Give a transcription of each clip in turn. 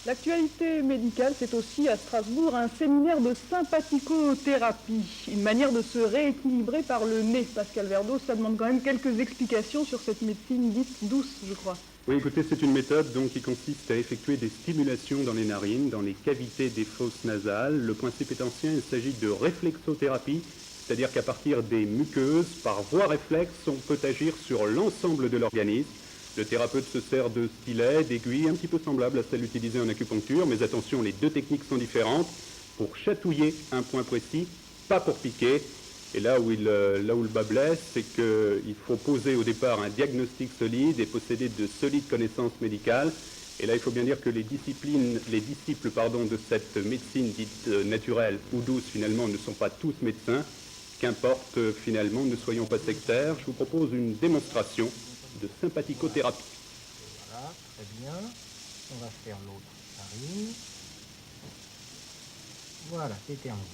L'actualité médicale, c'est aussi à Strasbourg un séminaire de sympathicothérapie, une manière de se rééquilibrer par le nez. Pascal Verdeau, ça demande quand même quelques explications sur cette médecine dite douce, je crois. Oui, écoutez, c'est une méthode donc, qui consiste à effectuer des stimulations dans les narines, dans les cavités des fosses nasales. Le principe est ancien, il s'agit de réflexothérapie, c'est-à-dire qu'à partir des muqueuses, par voie réflexe, on peut agir sur l'ensemble de l'organisme. Le thérapeute se sert de stylets, d'aiguilles, un petit peu semblables à celles utilisées en acupuncture, mais attention, les deux techniques sont différentes. Pour chatouiller un point précis, pas pour piquer. Et là où le bas blesse, c'est qu'il faut poser au départ un diagnostic solide et posséder de solides connaissances médicales. Et là, il faut bien dire que les disciples de cette médecine dite naturelle ou douce, finalement, ne sont pas tous médecins. Qu'importe, finalement, ne soyons pas sectaires. Je vous propose une démonstration de sympathicothérapie. Voilà, très bien. On va faire l'autre narine. Voilà, c'est terminé.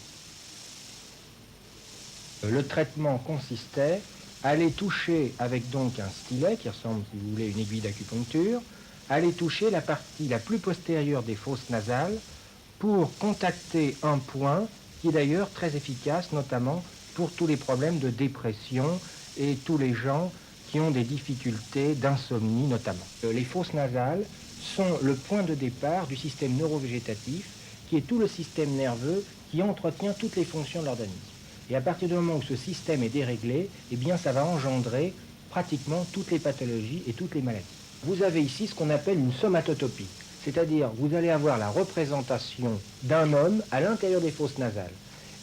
Le traitement consistait à aller toucher avec donc un stylet qui ressemble, si vous voulez, à une aiguille d'acupuncture, à aller toucher la partie la plus postérieure des fosses nasales pour contacter un point qui est d'ailleurs très efficace, notamment pour tous les problèmes de dépression et tous les gens qui ont des difficultés d'insomnie notamment. Les fosses nasales sont le point de départ du système neurovégétatif qui est tout le système nerveux qui entretient toutes les fonctions de l'organisme. Et à partir du moment où ce système est déréglé, eh bien ça va engendrer pratiquement toutes les pathologies et toutes les maladies. Vous avez ici ce qu'on appelle une somatotopie, c'est-à-dire vous allez avoir la représentation d'un homme à l'intérieur des fosses nasales.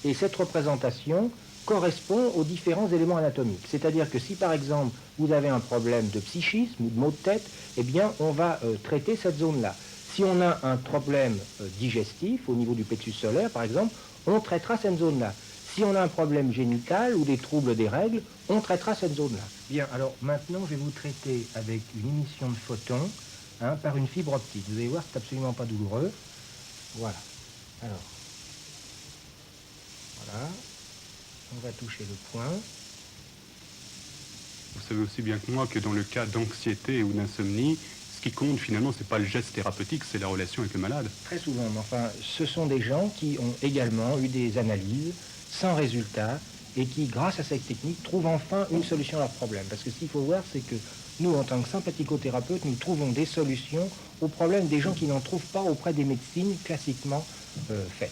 Et cette représentation correspond aux différents éléments anatomiques. C'est-à-dire que si par exemple vous avez un problème de psychisme ou de maux de tête, eh bien on va traiter cette zone-là. Si on a un problème digestif au niveau du plexus solaire par exemple, on traitera cette zone-là. Si on a un problème génital ou des troubles des règles, on traitera cette zone-là. Bien, alors maintenant, je vais vous traiter avec une émission de photons par une fibre optique. Vous allez voir, c'est absolument pas douloureux. Voilà. Alors, voilà. On va toucher le point. Vous savez aussi bien que moi que dans le cas d'anxiété ou d'insomnie, ce qui compte finalement, c'est pas le geste thérapeutique, c'est la relation avec le malade. Très souvent, mais enfin, ce sont des gens qui ont également eu des analyses sans résultat et qui, grâce à cette technique, trouvent enfin une solution à leurs problèmes. Parce que ce qu'il faut voir, c'est que nous, en tant que sympathicothérapeutes, nous trouvons des solutions aux problèmes des gens qui n'en trouvent pas auprès des médecines classiquement faites.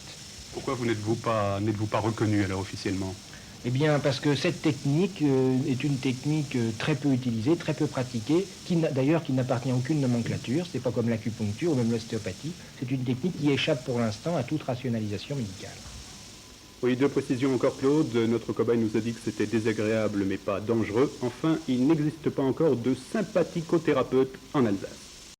Pourquoi n'êtes-vous pas reconnu alors officiellement ? Eh bien, parce que cette technique est une technique très peu utilisée, très peu pratiquée, qui n'appartient à aucune nomenclature. C'est pas comme l'acupuncture ou même l'ostéopathie. C'est une technique qui échappe pour l'instant à toute rationalisation médicale. Oui, deux précisions encore, Claude. Notre cobaye nous a dit que c'était désagréable mais pas dangereux. Enfin, il n'existe pas encore de sympathicothérapeute en Alsace.